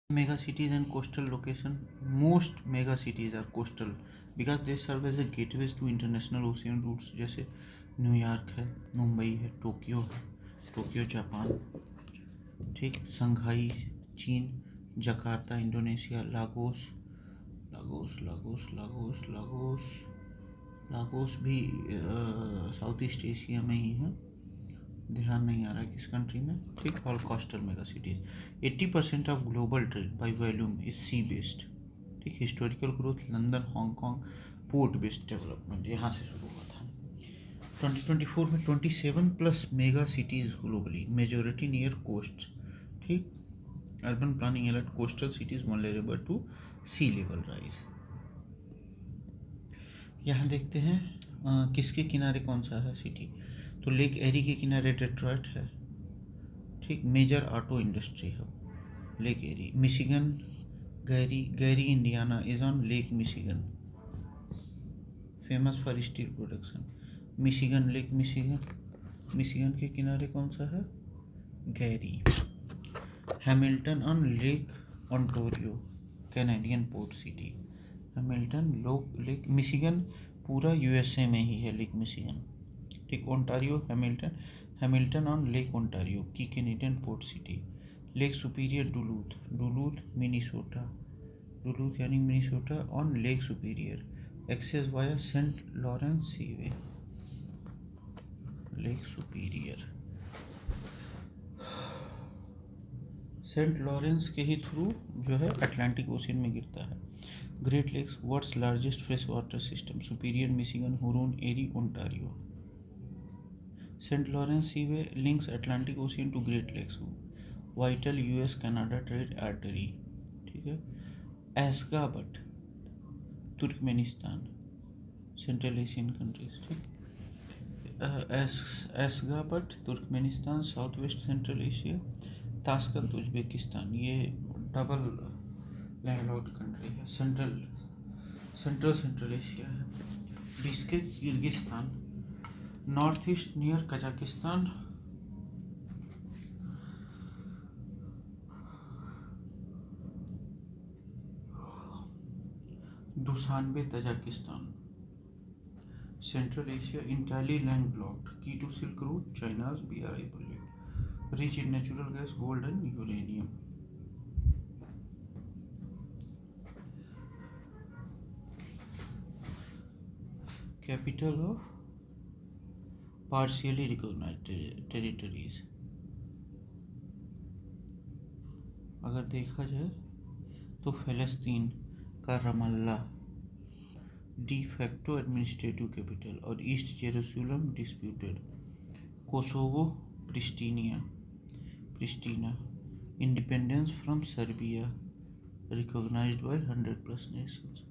Mega cities and coastal location. Most mega cities are coastal because they serve as a gateways to international ocean routes. जैसे New York है, मुंबई है, Tokyo Japan, ठीक, Shanghai चीन, Jakarta Indonesia, Lagos भी south east Asia में ही है, ध्यान नहीं आ रहा है किस कंट्री में, ठीक। All coastal mega cities. 80% of global trade by volume is sea based, ठीक। Historical growth London, Hong Kong, port based development यहाँ से शुरू हुआ था। 2024 में 27+ mega cities globally, majority near coast, ठीक। Urban planning alert coastal cities vulnerable to sea level rise. यहाँ देखते हैं किसके किनारे कौन सा है सिटी, तो लेक एरी के किनारे डेट्रॉयट है, ठीक। मेजर ऑटो इंडस्ट्री है Lake Erie. Michigan, Gary Indiana is on Lake Michigan, famous for steel production. Michigan Lake Michigan के किनारे कौन सा है, Gary. Hamilton on Lake Ontario, Canadian port city. Hamilton Lake Michigan पूरा USA में ही है लेक मिशिगन, ठीक। Ontario Hamilton on Lake Ontario की Canadian port city. Lake Superior Duluth यानी Minnesota on Lake Superior, access via Saint Lawrence सीवे। Lake superior Saint Lawrence के ही through जो है अटलांटिक ओशियन में गिरता है। Great Lakes world's largest fresh water system, Superior Michigan, Huron Erie Ontario. Saint Lawrence seaway links Atlantic ocean to Great Lakes, vital US Canada trade artery, ठीक है। Ashgabat Turkmenistan, Central Asian countries, ठीक। Ashgabat Turkmenistan, south west Central Asia. Tashkent Uzbekistan, ये double landlocked country है, Central Asia है। Bishkek Kyrgyzstan, north east near Kazakhstan. Dushanbe Tajikistan, Central Asia entirely landlocked, key to silk root, China's BRI project, rich in natural gas, gold and uranium. Capital of partially recognized territories, अगर देखा जाए तो फ़लस्तीन का Ramallah de facto administrative capital, और East Jerusalem disputed. Kosovo Pristina, independence from Serbia recognized by 100+ nations.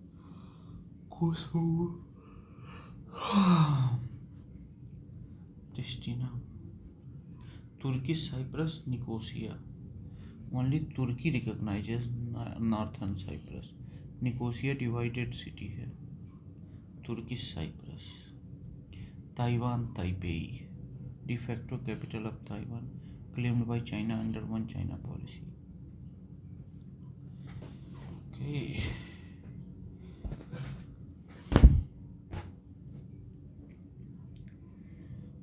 Kosovo Pristina. तुर्की Cyprus Nicosia, only तुर्की recognizes northern Cyprus. Nicosia divided city है, तुर्की Cyprus. Taiwan Taipei, de facto capital of Taiwan, claimed by China under one China policy. Okay,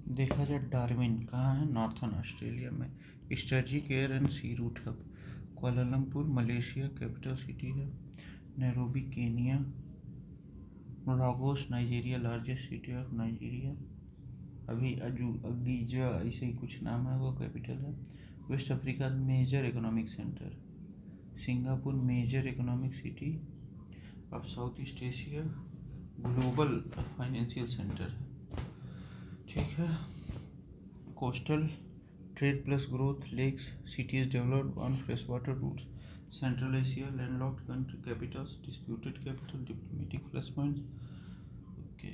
देखा जाए Darwin कहाँ है, northern Australia में। Strategic air and sea route hub, Kuala Lumpur Malaysia capital city है। Nairobi Kenya, Lagos Nigeria largest city of Nigeria. अभी अगीजा ऐसे ही कुछ नाम है, वो कैपिटल है। West Africa major economic centre, Singapore major economic city of south east Asia, global financial centre है, ठीक है। Coastal trade plus growth, lakes cities developed on fresh water routes, central Asia landlocked country capitals, disputed capital, diplomatic plus points. Okay,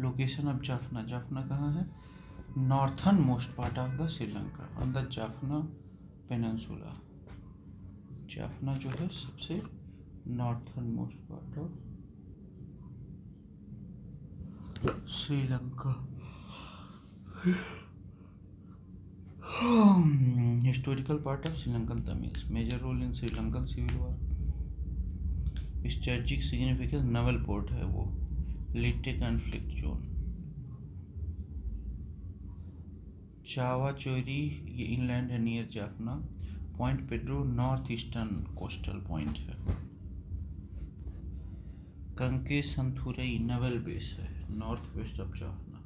location of Jaffna कहाँ है, northern most part of the Sri Lanka on the Jaffna peninsula. Jaffna जो है सबसे northern most part of Sri Lanka. Historical part of Sri Lankan Tamils. Major role in Sri Lankan Civil War. Strategic significance, naval port है वो. Leyte conflict zone. चावा चोरी ये inland है near Jaffna. Point Pedro north eastern coastal point है. कंके संथुरई Naval base है north west of Jaffna.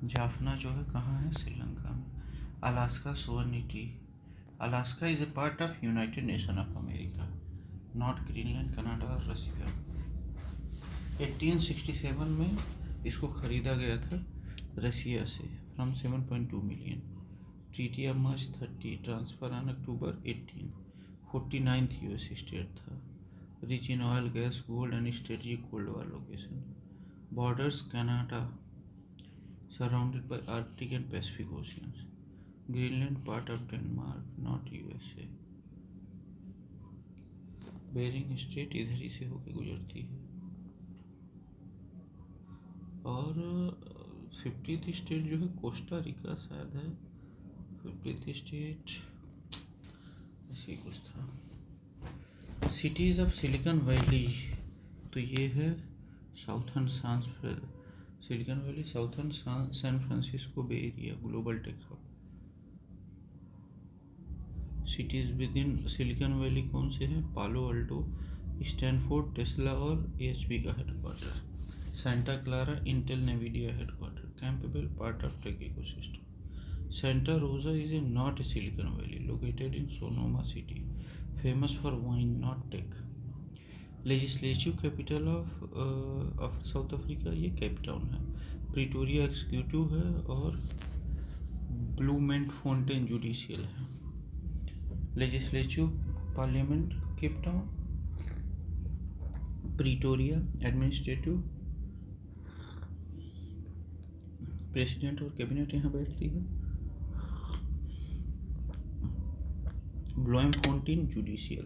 Jaffna जो है कहाँ है? श्रीलंका में. Alaska sovereignty. Alaska is a part of United nation of America. Not Greenland, Canada और रसिया. 1867 में इसको खरीदा गया था रसिया से from 7.2 million. Treaty of March 30, transfer on October 18. 49th US state था. Rich in oil, gas, gold and strategic cold war location. Borders Canada, surrounded by Arctic and Pacific oceans. Greenland part of Denmark, not USA. Bering strait इधर ही से होकर गुजरती है. और 50th state जो है कोस्टा रिका शायद है. 50th स्टेट ऐसे कुछ था. सिटीज़ ऑफ सिलिकॉन वैली, तो ये है southern Silicon Valley, southern San Francisco Bay Area, global tech hub. Cities within Silicon Valley कौन से हैं? पालो अल्टो, स्टैनफोर्ड, टेस्ला और एएचपी का headquarter. Santa Clara, Intel Nvidia headquarter. Campbell, part of tech ecosystem. Santa Rosa is a not a Silicon Valley, located in Sonoma City, famous for wine, not tech. Legislative capital of South Africa ये Cape Town है. Pretoria executive है और Bloemfontein judicial है. Legislative parliament Cape Town. Pretoria administrative, president और cabinet यहाँ बैठती है. Bloemfontein judicial,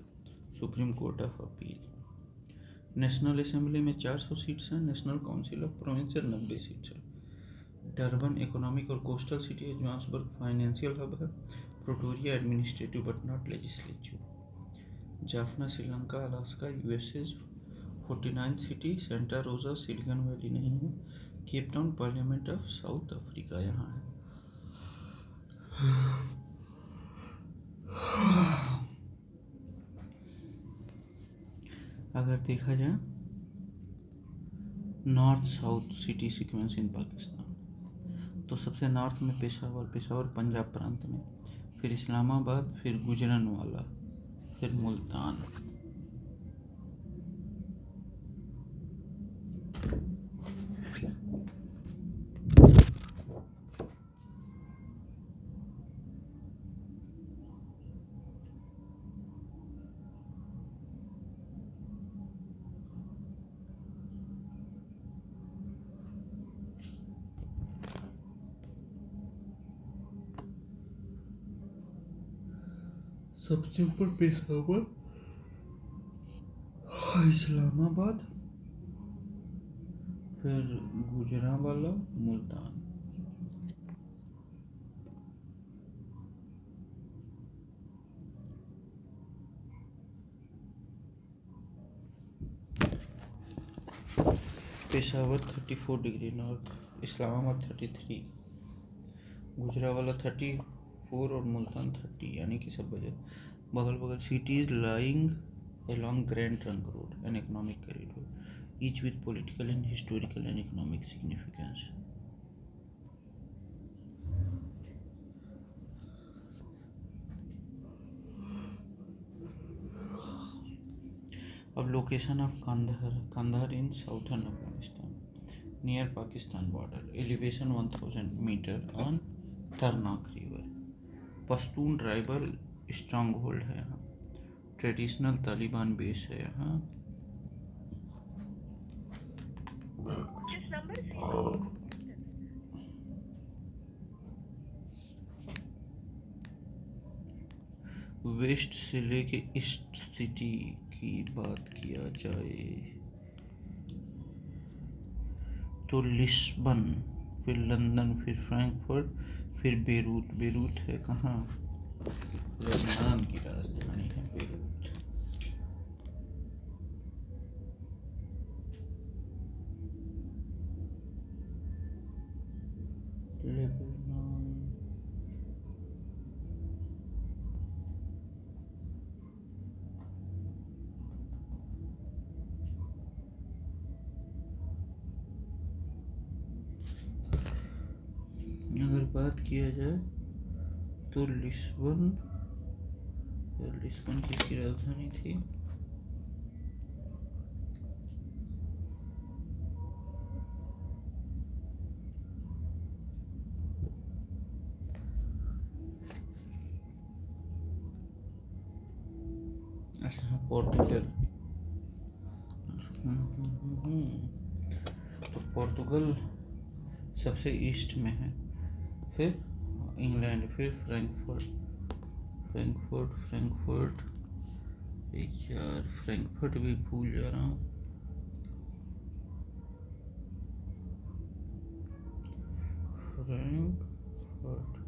supreme court of appeal. National assembly में 400 सीट्स हैं. National council of province 90 seats है. डरबन इकोनॉमिक और कोस्टल सिटी है. जोहान्सबर्ग फाइनेंशियल हब है. Pretoria administrative but not legislative. Jaffna Sri Lanka, Alaska USA 49th city. Santa Rosa Silicon valley नहीं है. Cape Town parliament of south Africa यहाँ है. अगर देखा जाए north south city sequence in Pakistan, तो सबसे नॉर्थ में पेशावर पंजाब प्रांत में, फिर इस्लामाबाद, फिर गुजरानवाला, फिर मुल्तान. सबसे ऊपर पेशावर, इस्लामाबाद, फिर गुजरांवाला, मुल्तान. पेशावर 34 डिग्री नॉर्थ, इस्लामाबाद 33, गुजरांवाला 34 और मुल्तान 30, यानी कि सब बगल बगल. Cities lying along Grand Trunk Road, an economic corridor, each with political and historical and economic significance. अब location of Kandahar in southern Afghanistan, near Pakistan border. Elevation 1000 meter on Tarnak river. Pashtun tribal stronghold है यहाँ. Traditional Taliban base है यहाँ. Waste से लेके east city की बात किया जाए तो लिस्बन फिर लंदन, फिर फ्रैंकफर्ट, फिर बेरूत। बेरूत है कहाँ? लेबनान की राजधानी है बेरूत। लेबनान। अगर बात किया जाए तो लिस्बन किसकी राजधानी थी? अच्छा, पोर्तुगल। तो पोर्तुगल सबसे ईस्ट में है, फिर इंग्लैंड, फिर फ्रैंकफर्ट। यार फ्रैंकफर्ट भी भूल जा रहा हूँ। Frankfurt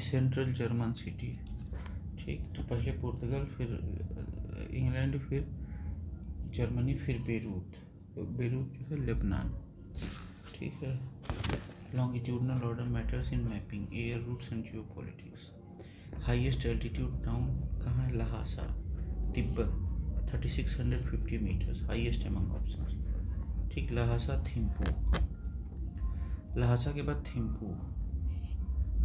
central German city. ठीक, तो पहले पुर्तगाल, फिर इंग्लैंड, फिर जर्मनी, फिर बेरूत। बेरूत जो है लेबनान। ठीक है। Longitudinal order matters in mapping air routes and geopolitics. Highest altitude town कहाँ है? Lhasa, Tibet, 3650 metres, highest among options. ठीक, लहासा, थिम्पू। लहासा के बाद थिम्पू,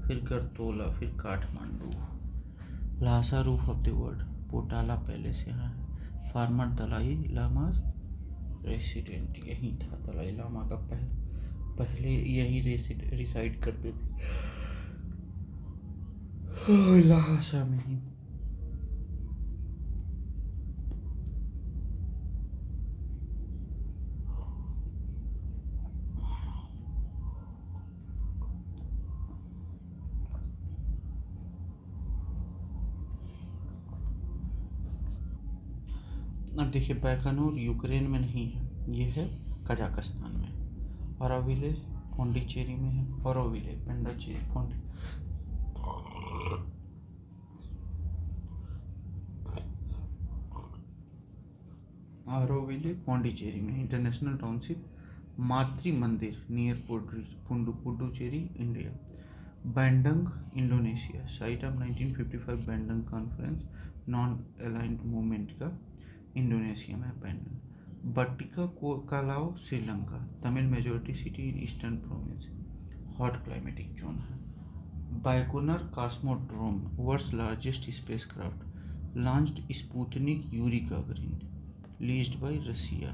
फिर गर्तोला, फिर Kathmandu. Lhasa roof of the world, पोटाला पैलेस यहाँ है। फार्मर दलाई लामा रेसिडेंट यहीं था। दलाई लामा का पहले यहीं रिसाइड करते थे, लहासा में ही। अब देखिए, बैकानूर यूक्रेन में नहीं है, ये है कजाकिस्तान में। ऑरोविले पौंडीचेरी में है। ऑरोविले पेंडाचेरी ऑरोविले पौंडीचेरी में। International township Matri Mandir near Puducherry, India. Bandung Indonesia, site of 1955 Bandung conference, non aligned movement का इंडोनेशिया में Bandung. Batticaloa Sri Lanka, Tamil majority city in eastern province, hot climatic zone है। Baikonur cosmodrome, world's largest spacecraft, launched Sputnik Yuri Gagarin, leased by Russia.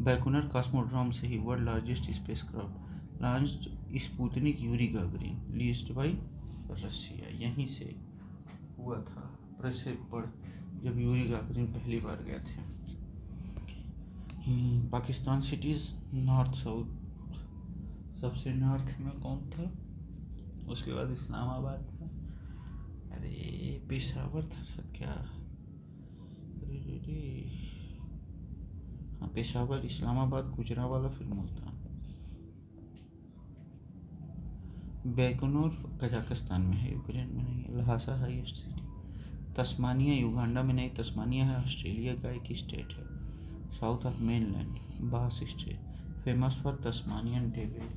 Baikonur cosmodrome से ही world largest spacecraft launched Sputnik Yuri Gagarin, leased by Russia. यहीं से हुआ था प्रक्षेपण जब Yuri Gagarin पहली बार गए थे। पाकिस्तान सिटीज़ नॉर्थ साउथ, सबसे नॉर्थ में कौन था? उसके बाद इस्लामाबाद था। अरे पेशावर था सर क्या? अरे हाँ, पेशावर, इस्लामाबाद, गुजरांवाला, फिर मुल्तान। बैकुनूर कजाकिस्तान में है, यूक्रेन में नहीं है। Lhasa highest city. Tasmania Uganda में नहीं, तस्मानिया है ऑस्ट्रेलिया का एक स्टेट है, south of mainland, Bass state, famous for Tasmanian devil.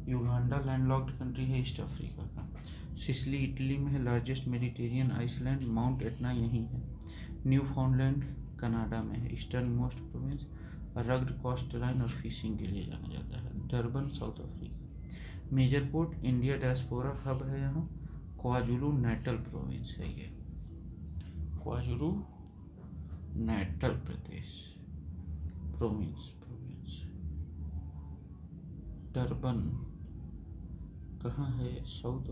Uganda landlocked country है ईस्ट अफ्रीका का। सिसिली इटली में है, largest Mediterranean island, mount Etna यहीं है। न्यू फाउंडलैंड कनाडा में है, eastern most province, rugged coast line और फिशिंग के लिए जाना जाता है। Durban south Africa. Major port India diaspora hub है यहाँ, क्वाजुलू नैटल प्रोविंस है ये, क्वाजुलू नैटल प्रोविंस। डरबन कहाँ है? साउथ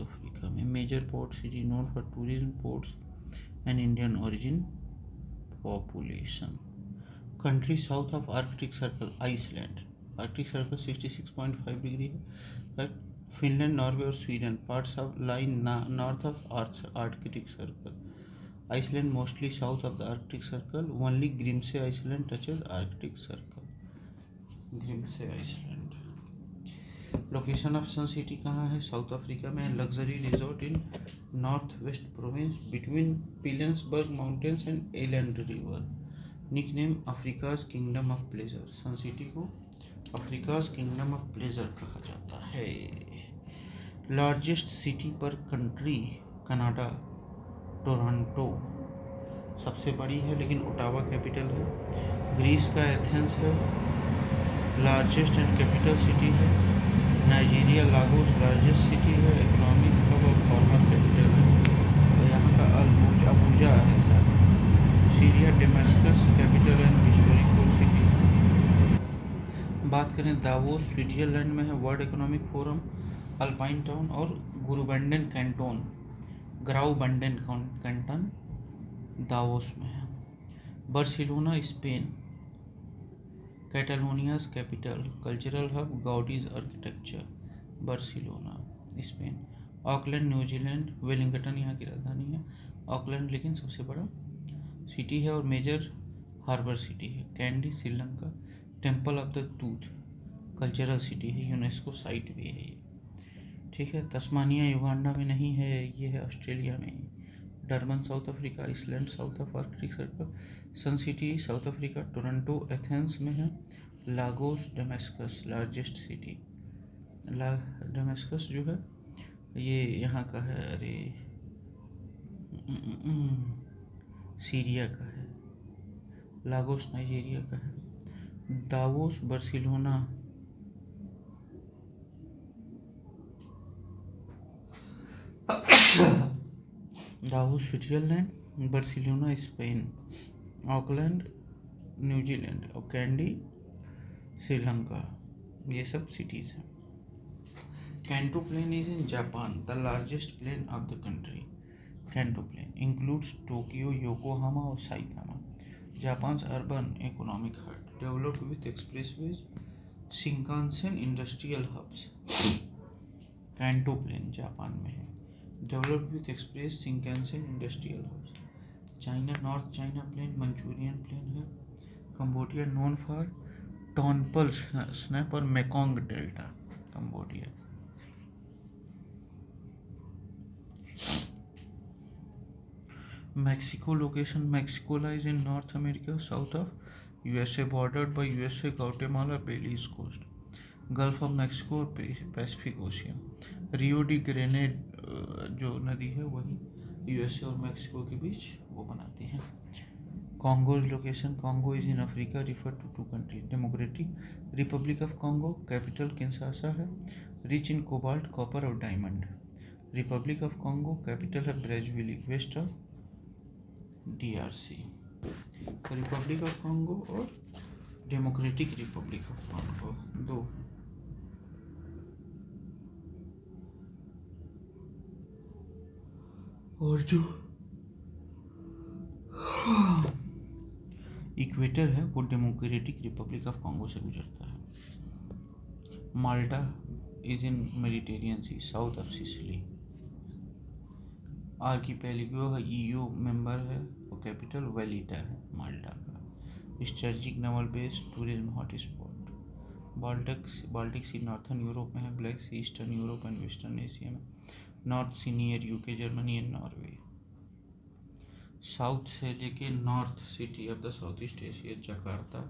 अफ्रीका में। Major port city known for tourism, ports and Indian origin population. Country south of Arctic circle, Iceland. Arctic circle 66.5 degree है, Finland, Norway और Sweden parts of line north of Arctic circle. Iceland mostly south of the Arctic Circle. Only Grimsey Island touches Arctic Circle. Grimsey Island. Location of Sun City कहाँ है? South Africa में. Luxury resort in north west province between Pilanesberg mountains and Elands river. Nickname Africa's kingdom of pleasure. Sun City को Africa's kingdom of pleasure कहा जाता है. Largest city per country Canada Toronto सबसे बड़ी है, लेकिन Ottawa capital है. Greece का एथेंस है, लार्जेस्ट एंड कैपिटल सिटी है. नाइजीरिया लागोस लार्जेस्ट सिटी है, इकोनॉमिक हब और फॉर्मर कैपिटल है. और यहाँ का अबूजा है sir. Syria Damascus capital and historical city. बात करें दावोस स्विट्जरलैंड में है. World Economic Forum, Alpine town और Graubünden canton Graubünden canton Davos में है. Barcelona Spain, Catalonia's capital, cultural hub, Gaudi's architecture. Barcelona Spain. Auckland New Zealand, Wellington यहाँ की राजधानी है. ऑकलैंड लेकिन सबसे बड़ा सिटी है और मेजर हार्बर सिटी है. Candy Sri Lanka. Temple of the tooth cultural city है, यूनेस्को साइट भी है ये. ठीक है. तस्मानिया युगांडा में नहीं है, ये है ऑस्ट्रेलिया में. Durban south Africa. Iceland south of Arctic Circle. Sun City South Africa Toronto Athens में है. Lagos Damascus largest city. Damascus जो है ये यहाँ का है, अरे सीरिया का है. लागोस नाइजीरिया का है. Davos Barcelona Davos Switzerland, Barcelona Spain, Auckland New Zealand और कैंडी श्रीलंका, ये सब सिटीज़ हैं. Kanto plain is in Japan, the largest plain of the country. Kanto plain includes Tokyo, Yokohama और Saitama. Japan urban economic hub, developed with expressways, Shinkansen industrial hubs. Kanto plain Japan में है. Developed with express Shinkansen industrial hubs. China north China plain Manchurian plain है. Cambodia known for Tonle snap और Mekong delta. Cambodia. Mexico location, Mexico lies in North America, south of USA, bordered by USA, Guatemala, Belize coast. Gulf of Mexico और Pacific Ocean. Rio de Grande जो नदी है वही USA और Mexico के बीच वो बनाती है. Congo's location, Congo is in Africa, refer to two country. Democratic republic of Congo, capital Kinshasa है, रिच इन कोबाल्ट कॉपर और diamond. Republic of Congo, capital है Brazzaville, west of DRC. Republic of Congo और democratic republic of Congo दो. और जो equator है वो democratic republic of Congo से गुजरता है. Malta is in Mediterranean sea, south of Sicily. Archipelago है, EU मेंबर है और कैपिटल वेलिटा है माल्टा का. Strategic naval base, tourism hotspot. Baltic sea northern Europe में है. Black sea eastern Europe and western Asia में. North sea near UK, Germany and Norway. South से लेके north city of the south east Asia Jakarta.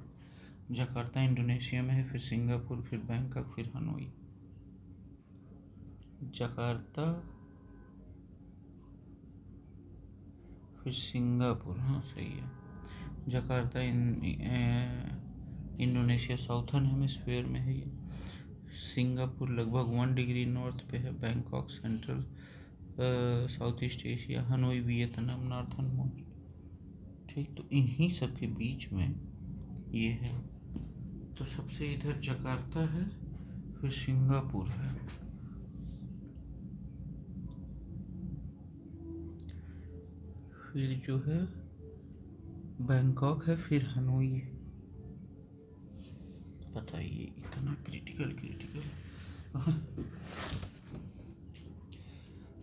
Jakarta Indonesia में है, फिर Singapore, फिर Bangkok, फिर हनोई. जकार्ता फिर सिंगापुर, हाँ सही है. जकार्ता इंडोनेशिया साउथर्न हेमिस्फीयर में है ये. सिंगापुर लगभग 1 डिग्री नॉर्थ पे है. Bangkok central south east Asia. Hanoi Vietnam northern most. ठीक, तो इन्हीं सब के बीच में ये है. तो सबसे इधर जकार्ता है, फिर सिंगापुर है, फिर जो है बैंकॉक है, फिर हनोई है. बताइए इतना क्रिटिकल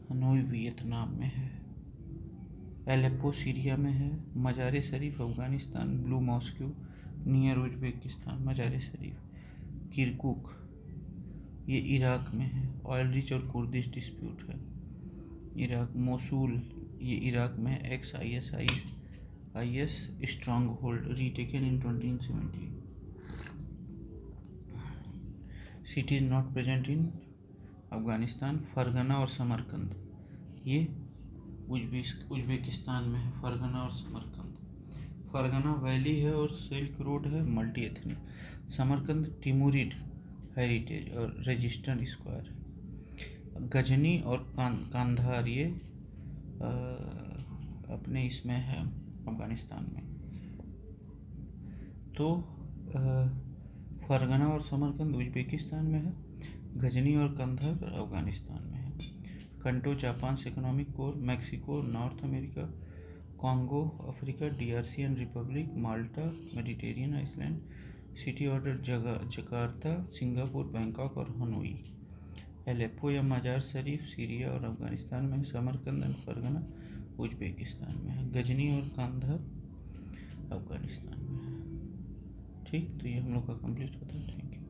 हनोई वियतनाम में है। एलेप्पो सीरिया में है। Mazar Sharif Afghanistan, blue mosque near Uzbekistan, Mazar Sharif. Kirkuk ये इराक में है। ऑयल रिच और कुर्दिश डिस्प्यूट है इराक। मोसूल ये इराक में है। Ex IS strong retaken in 2017। Cities not present in Afghanistan, Fergana और समरकंद ये उज्बेकिस्तान में है। फरगना और समरकंद। फरगना वैली है और सिल्क रोड है, मल्टी एथनिक। समरकंद टिमुरिड हेरिटेज और रेजिस्टेंट स्क्वायर है। गजनी और कांधार ये अपने इसमें है अफगानिस्तान में। तो फरगना और समरकंद उज्बेकिस्तान में है। गजनी और कंधार अफगानिस्तान में है। कंटो जापान से economic core, Mexico north America, Congo Africa, DRC and republic, Malta Mediterranean island. City order Jakarta, Singapore, Bangkok और हनोई। एलेप्पो या मजार शरीफ सीरिया और अफगानिस्तान में। समरकंद एंड फरगना उज्बेकिस्तान में है। गजनी और कांधार अफगानिस्तान में है। ठीक, तो ये हम लोग का कंप्लीट होता है। Thank you.